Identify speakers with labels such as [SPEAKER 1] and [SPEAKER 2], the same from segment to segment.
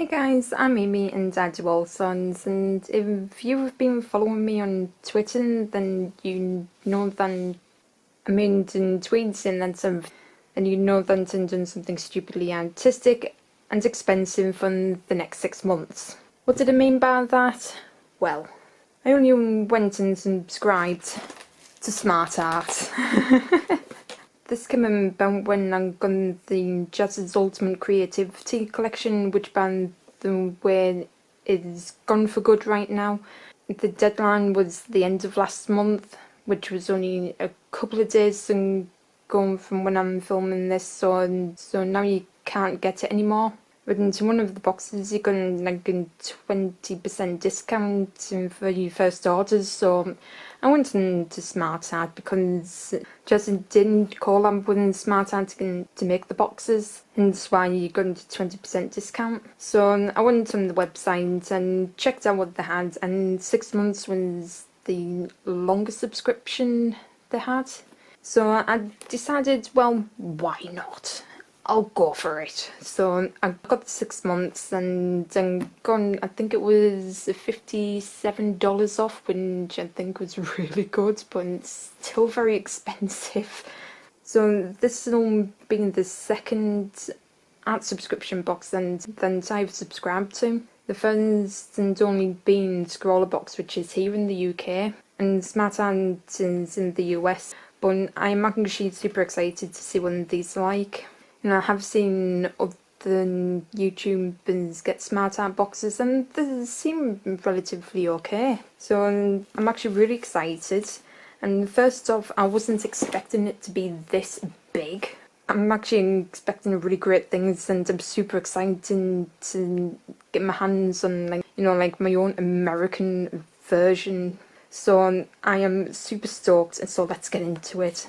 [SPEAKER 1] Hey guys, I'm MeeMee and I do Allsorts, and if you've been following me on Twitter, then you know that I'm doing tweets and you know that I'm doing something stupidly artistic and expensive for the next 6 months. What did I mean by that? Well, I only went and subscribed to Smart Art. This came about when I got the Jazz's Ultimate Creativity collection, which by the way is gone for good right now. The deadline was the end of last month, which was only a couple of days ago from when I'm filming this, so now you can't get it anymore. But into one of the boxes you got like a 20% discount for your first orders, so I went into Smart Art because Justin didn't collab with Smart Art to make the boxes, and that's why you got a 20% discount. So I went on the website and checked out what they had, and 6 months was the longest subscription they had. So I decided, well, why not? I'll go for it. So I got the 6 months and then gone, I think it was $57 off, which I think was really good, but it's still very expensive. So this will be the second art subscription box that I've subscribed to. The first and only being Scroller Box, which is here in the UK, and Smart Art is in the US, but I'm actually super excited to see what these are like. I have seen other YouTubers get Smart Art boxes and they seem relatively okay. So I'm actually really excited. And first off, I wasn't expecting it to be this big. I'm actually expecting really great things, and I'm super excited to get my hands on like my own American version. So I am super stoked, and so let's get into it.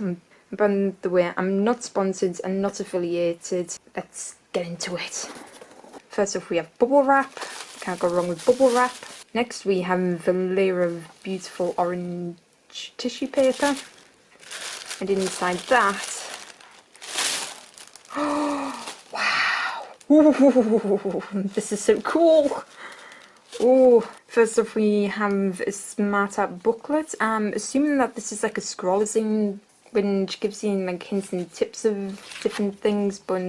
[SPEAKER 1] By the way, I'm not sponsored and not affiliated. Let's get into it. First off, we have bubble wrap. Can't go wrong with bubble wrap. Next, we have a layer of beautiful orange tissue paper. And inside that... Oh, wow! Ooh, this is so cool! Oh, first off, we have a Smart Art booklet. I'm assuming that this is like a scroller zine, which gives you like hints and tips of different things, but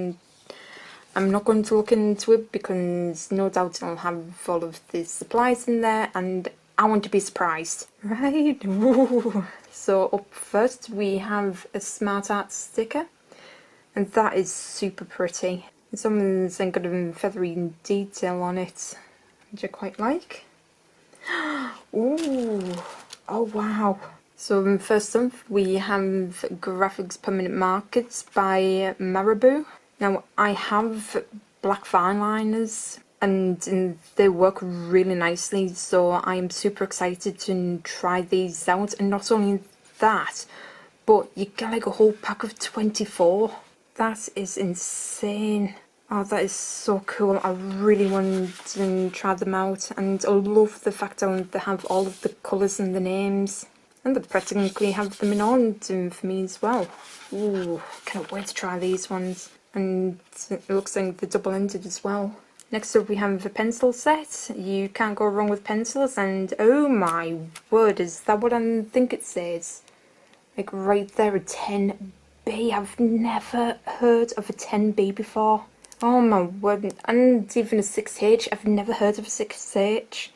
[SPEAKER 1] I'm not going to look into it because no doubt I'll have all of the supplies in there and I want to be surprised, right? Ooh. So up first we have a Smart Art sticker, and that is super pretty. Someone's got a feathery detail on it, which I quite like. Ooh, oh wow. So first up, we have Graphics Permanent Markers by Marabou. Now I have black fine liners and they work really nicely, so I am super excited to try these out. And not only that, but you get like a whole pack of 24. That is insane. Oh, that is so cool. I really want to try them out, and I love the fact that they have all of the colours and the names. And they practically have them in orange for me as well. Ooh, can't wait to try these ones. And it looks like they're double-ended as well. Next up we have a pencil set. You can't go wrong with pencils, and oh my word, is that what I think it says? Like right there, a 10B. I've never heard of a 10B before. Oh my word, and even a 6H. I've never heard of a 6H.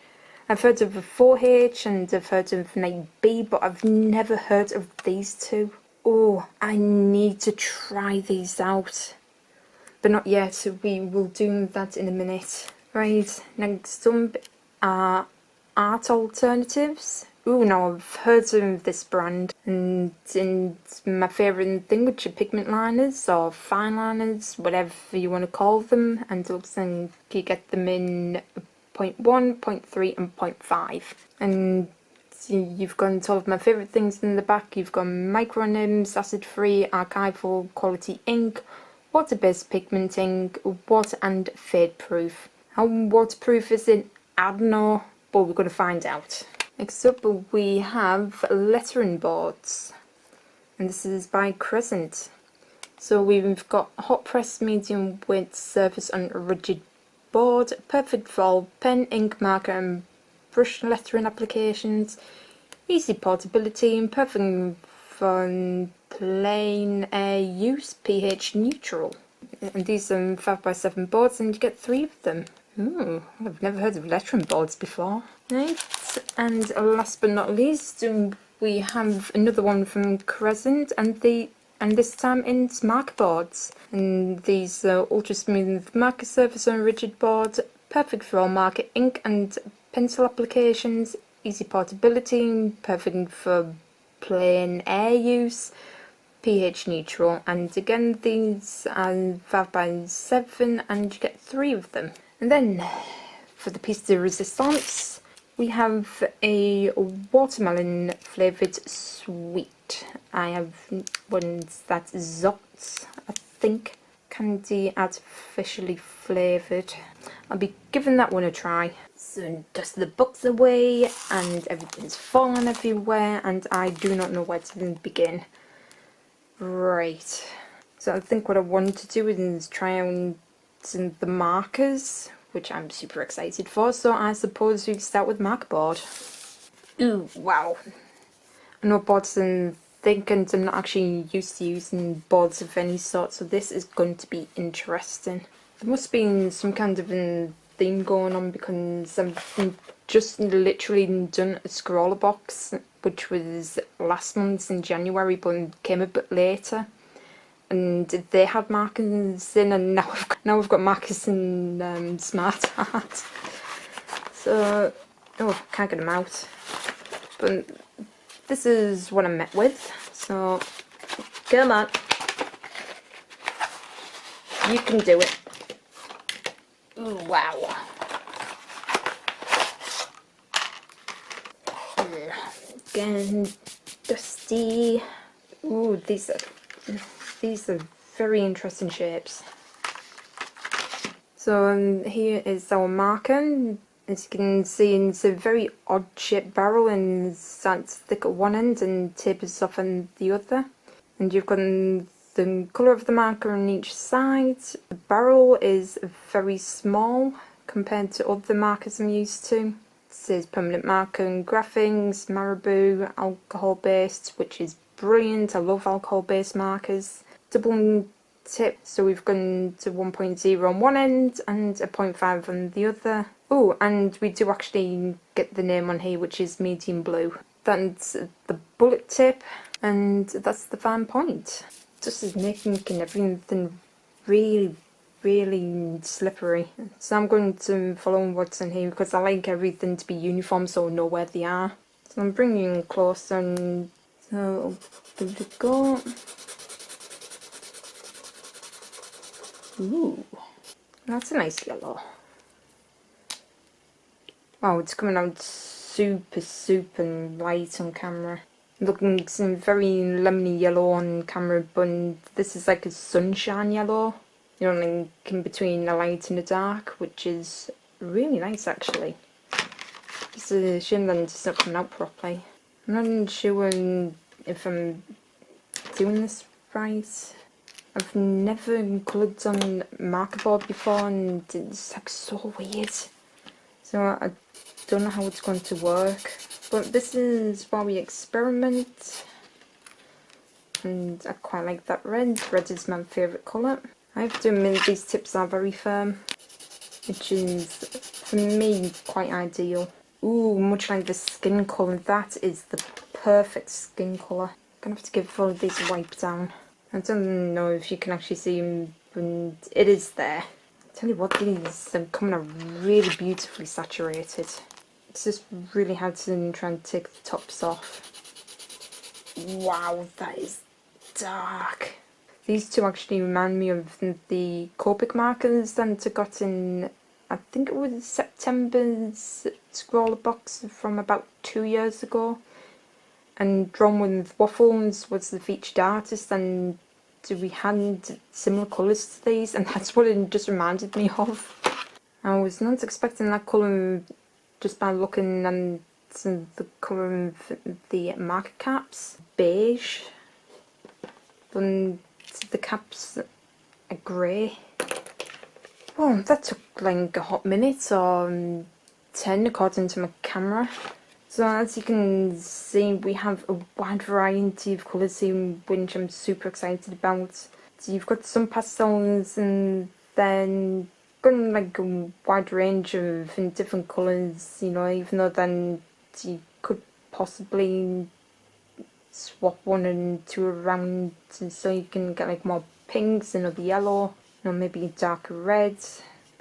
[SPEAKER 1] I've heard of a 4H and I've heard of an 8B, but I've never heard of these two. Oh, I need to try these out. But not yet, we will do that in a minute. Right, next up are art alternatives. Ooh, now I've heard of this brand, and my favourite thing, which are pigment liners or fine liners, whatever you want to call them, and it looks like you get them in 0.1, 0.3 and 0.5. And you've got all of my favourite things in the back. You've got micro nibs, acid free, archival quality ink, water-based pigment ink, water and fade proof. How waterproof is it? I don't know, but we're going to find out. Next up we have lettering boards, and this is by Crescent. So we've got hot press medium width surface on rigid board, perfect for all pen, ink, marker and brush lettering applications. Easy portability and perfect for plain air use, pH neutral. And these are 5x7 boards and you get 3 of them. Ooh, I've never heard of lettering boards before. Right, and last but not least, we have another one from Crescent, and this time it's Markerboards. And these are ultra smooth marker surface on a rigid board, perfect for all marker, ink and pencil applications, easy portability, perfect for plain air use, pH neutral, and again these are 5x7 and you get 3 of them. And then for the piece de resistance, we have a watermelon flavoured sweet. I have ones that's Zots, I think, candy artificially flavoured. I'll be giving that one a try. So dust the books away and everything's fallen everywhere and I do not know where to begin. Right, so I think what I want to do is try out the markers, which I'm super excited for, so I suppose we start with Markerboard. Ooh, wow. I know boards and and I'm not actually used to using boards of any sort, so this is going to be interesting. There must have been some kind of a theme going on because I've just literally done a scroller box, which was last month in January, but it came a bit later. And they had markers in, and now we've got markers in Smart Art. So, oh, can't get them out. But this is what I'm met with. So, come on, you can do it. Ooh, wow. Again, dusty. Ooh, these are very interesting shapes. So here is our marker. As you can see, it's a very odd shaped barrel and starts thick at one end and tapers off on the other. And you've got the colour of the marker on each side. The barrel is very small compared to other markers I'm used to. It says permanent marker and graphings, Marabou, alcohol based, which is brilliant. I love alcohol based markers. Double tip, so we've gone to 1.0 on one end and a 0.5 on the other. Oh, and we do actually get the name on here, which is medium blue. That's the bullet tip, and that's the fine point. Just is making everything really, really slippery. So I'm going to follow what's in here because I like everything to be uniform so I know where they are. So I'm bringing it closer and so there we go. Ooh, that's a nice yellow. Wow, it's coming out super light on camera. Looking some very lemony yellow on camera, but this is like a sunshine yellow. You know, like in between a light and a dark, which is really nice actually. It's a shame that it's not coming out properly. I'm not sure if I'm doing this right. I've never coloured on Markerboard before and it's like so weird. So I don't know how it's going to work. But this is why we experiment. And I quite like that red. Red is my favourite colour. I have to admit these tips are very firm, which is for me quite ideal. Ooh, much like the skin colour, that is the perfect skin colour. I'm gonna have to give all of these a wipe down. I don't know if you can actually see them, but it is there. I tell you what, these are coming out really beautifully saturated. It's just really hard to try and take the tops off. Wow, that is dark. These two actually remind me of the Copic markers that I got in, I think it was September's scroller box from about 2 years ago. And Drawn with Waffles was the featured artist, and we had similar colours to these, and that's what it just reminded me of. I was not expecting that colour just by looking at the colour of the marker caps. Beige. But the caps are grey. Well, that took like a hot minute or 10 according to my camera. So as you can see, we have a wide variety of colours here, which I'm super excited about. So you've got some pastels and then got like a wide range of different colours, you know, even though then you could possibly swap one and two around so you can get like more pinks, another yellow, you know, maybe a darker red.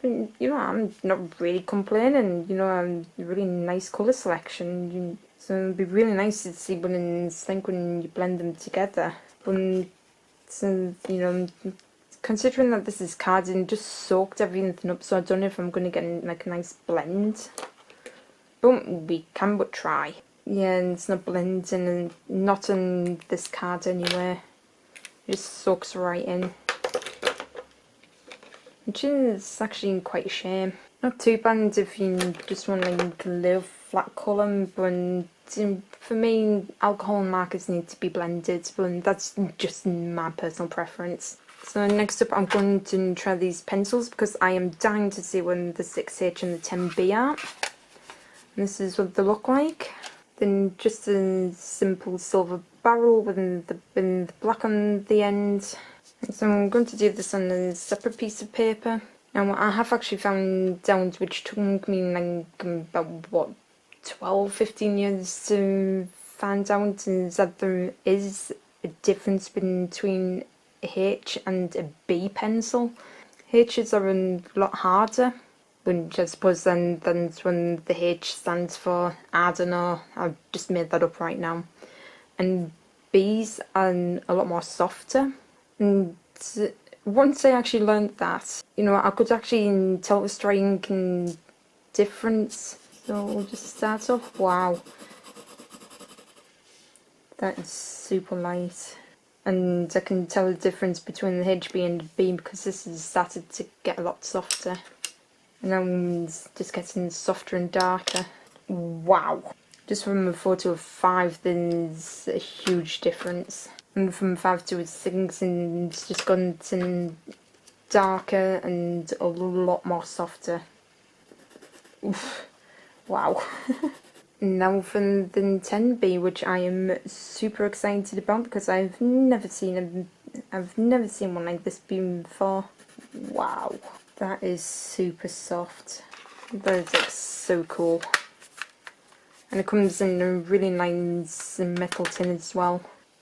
[SPEAKER 1] But, you know, I'm not really complaining, you know, a really nice colour selection. So it'd be really nice to see one in sync when you blend them together. But, so, you know, considering that this is carding, just soaked everything up, so I don't know if I'm going to get like a nice blend. But we can but try. Yeah, and it's not blending, and not on this card anyway. It just soaks right in. Which is actually quite a shame. Not too bad if you just want like a little flat colour, but for me, alcohol and markers need to be blended, but that's just my personal preference. So next up I'm going to try these pencils because I am dying to see when the 6H and the 10B are. And this is what they look like. Then just a simple silver barrel with the black on the end. And so I'm going to do this on a separate piece of paper. And what I have actually found out, which took me like about what 12-15 years to find out, is that there is a difference between a H and a B pencil. H's are a lot harder, which I suppose then that's when the H stands for, I don't know, I've just made that up right now. And B's are a lot more softer. And once I actually learned that, you know, I could actually tell the striking difference. So we'll just start off. Wow, that is super light. And I can tell the difference between the HB and the B because this has started to get a lot softer. And now it's just getting softer and darker. Wow. Just from a 4 to a 5, there's a huge difference. And from 5 to a 6, and it's just gone to darker and a lot more softer. Oof. Wow. Now for the 10B, which I am super excited about because I've never seen one like this before. Wow, that is super soft. That is like so cool. And it comes in a really nice metal tin as well.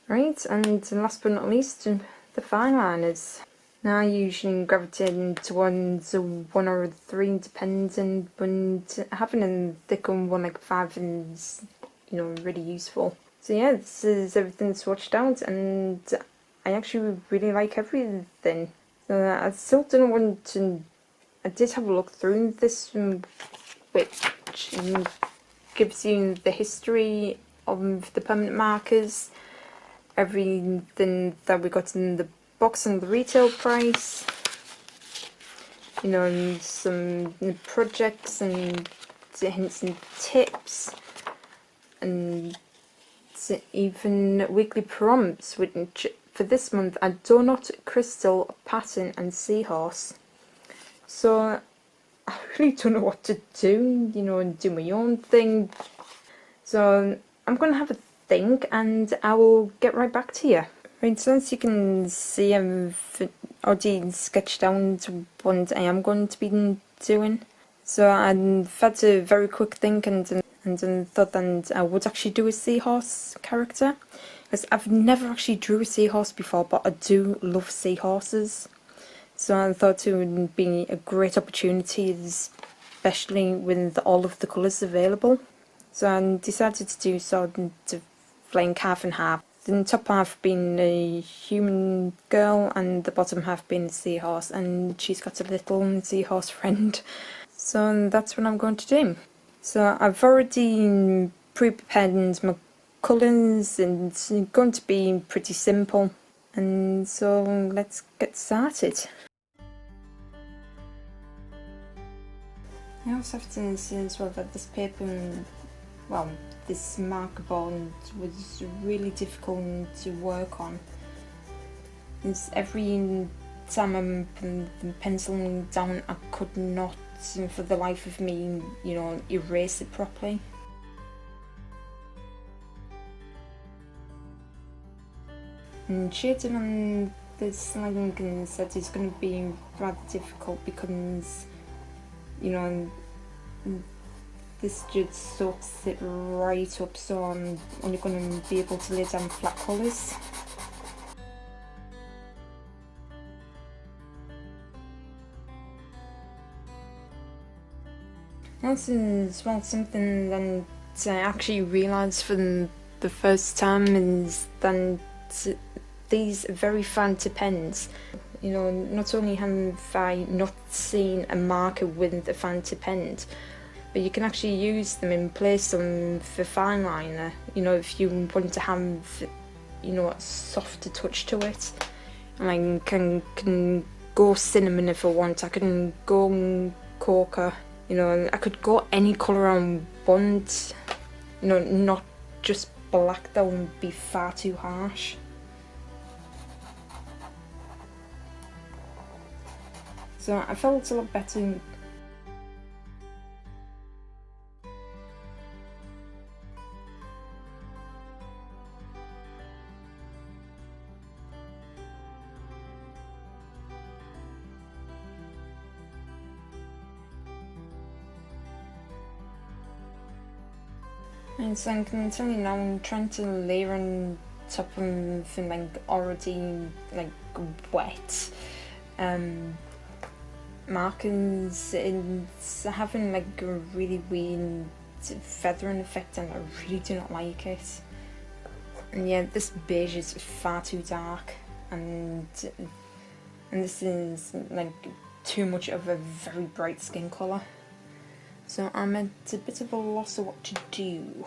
[SPEAKER 1] Right, and last but not least, the fine liners. Now I usually gravitate towards a 1 or a 3 depending, but having a thicker one like 5 is, you know, really useful. So yeah, this is everything swatched out, and I actually really like everything. So I still don't want to. I did have a look through this, which gives you the history of the permanent markers, everything that we got in the box and the retail price, you know, and some projects and hints and tips, and even weekly prompts, which for this month are donut, crystal, pattern and seahorse. So I really don't know what to do, you know, and do my own thing. So I'm going to have a think and I will get right back to you. Right, so as you can see, I've already sketched down to what I am going to be doing. So I've had a very quick think and thought that I would actually do a seahorse character. Because I've never actually drew a seahorse before, but I do love seahorses. So I thought it would be a great opportunity, especially with all of the colours available. So I decided to do sort of like half and half. The top half being a human girl and the bottom half being a seahorse, and she's got a little seahorse friend. So that's what I'm going to do. So I've already pre-prepared my colours and it's going to be pretty simple. And so let's get started. I also have to say as well that this paper, well, this Markerboard was really difficult to work on. It's every time I'm putting the pencil down, I could not, for the life of me, erase it properly. And shading on this line set is going to be rather difficult because, this just soaks it right up, so I'm only going to be able to lay down flat colours. Also, as well, something that I actually realised for the first time is that these are very fancy pens. Not only have I not seen a marker with a fancy pen, but you can actually use them in place for fine liner, if you want to have, a softer touch to it. And I can go cinnamon if I want, I can go coca, I could go any colour I want, not just black, that would be far too harsh. So I felt a lot better. And so I can tell you now, I'm trying to layer on top of like already like wet markers. It's having like a really weird feathering effect, and I really do not like it. And yeah, this beige is far too dark, and this is like too much of a very bright skin colour. So I'm at a bit of a loss of what to do.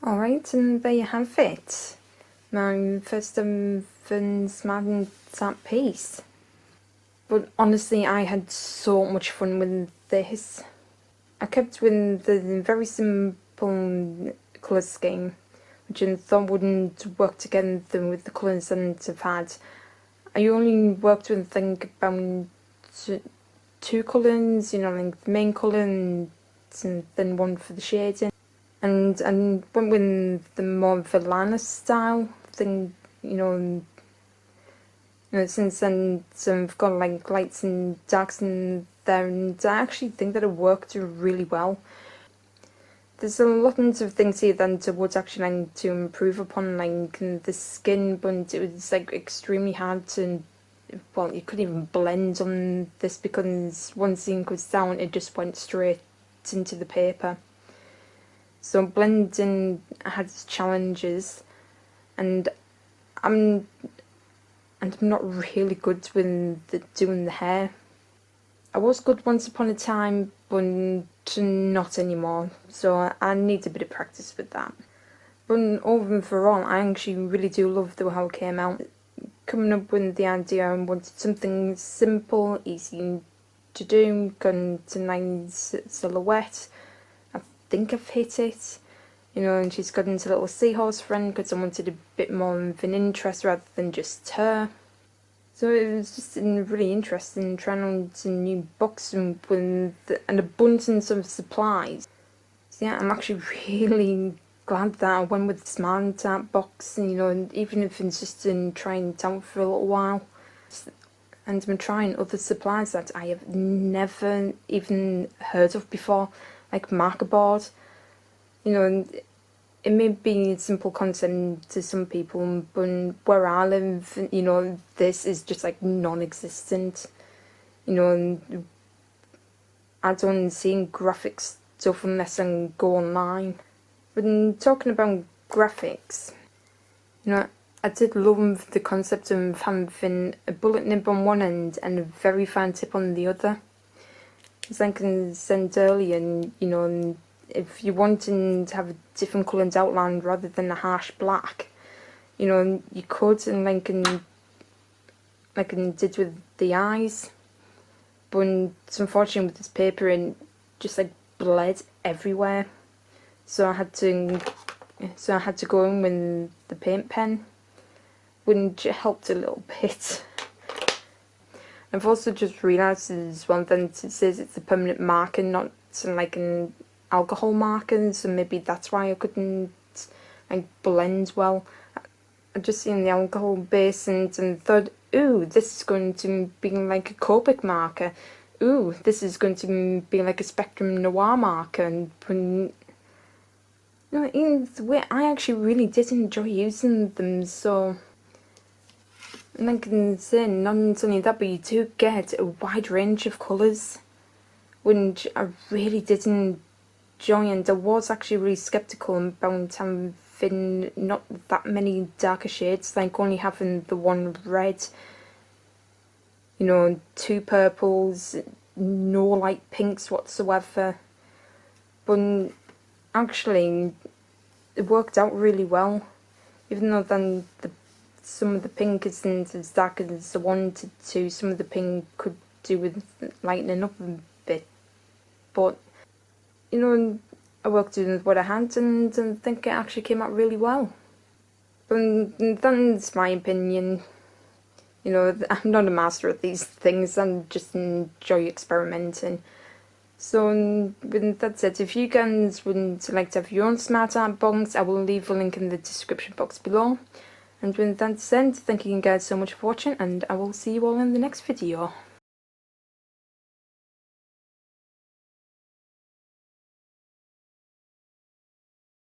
[SPEAKER 1] Alright, and there you have it. My first Smart and Tap piece. But honestly, I had so much fun with this. I kept with the very simple colour scheme, which I thought wouldn't work together with the colours that I've had. I only worked with, I think, about two colours, like the main colour and then one for the shading. And went with the more Valana style thing, since then, so I've got like lights and darks in there, and I actually think that it worked really well. There's a lot of things here that I would actually like to improve upon, like the skin, but it was like extremely hard to, well, you couldn't even blend on this because once the ink was down, it just went straight into the paper. So blending had its challenges, and I'm not really good with doing the hair. I was good once upon a time, but not anymore, so I need a bit of practice with that. But overall, I actually really do love how it came out. Coming up with the idea, I wanted something simple, easy to do, got a nice silhouette. I think I've hit it. And she's got into a little seahorse friend because I wanted a bit more of an interest rather than just her. So it was just really interesting trying out a new box with an abundance of supplies. So yeah, I'm actually really glad that I went with the Smart and Tap box, and even if it's just in trying it out for a little while. And I'm trying other supplies that I have never even heard of before, like Markerboard. And it may be a simple concept to some people, but where I live, this is just like non-existent. And I don't see graphics stuff unless I go online. But in talking about graphics, I did love the concept of having a bullet nib on one end and a very fine tip on the other. As I said earlier, and if you wanted to have a different coloured outline rather than a harsh black, you could, and like I did with the eyes. But unfortunately with this paper, it just like bled everywhere. So I had to go in with the paint pen, which helped a little bit. I've also just realised as well that it says it's a permanent marker, not like an alcohol marker, so maybe that's why I couldn't like blend well. I just seen the alcohol base and thought, ooh, this is going to be like a Copic marker. Ooh, this is going to be like a Spectrum Noir marker. And in the way, I actually really did enjoy using them. So, and I can say, not only that, but you do get a wide range of colours, which I really did enjoy. And I was actually really sceptical about having not that many darker shades, like only having the one red, two purples, no light pinks whatsoever. But actually, it worked out really well, even though then some of the pink isn't as dark as I wanted to. Some of the pink could do with lightening up a bit, but I worked with what I had and think it actually came out really well. But that's my opinion. I'm not a master at these things, I just enjoy experimenting. So with that said, if you guys would like to have your own Smart Art box, I will leave a link in the description box below. And with that said, thank you guys so much for watching, and I will see you all in the next video.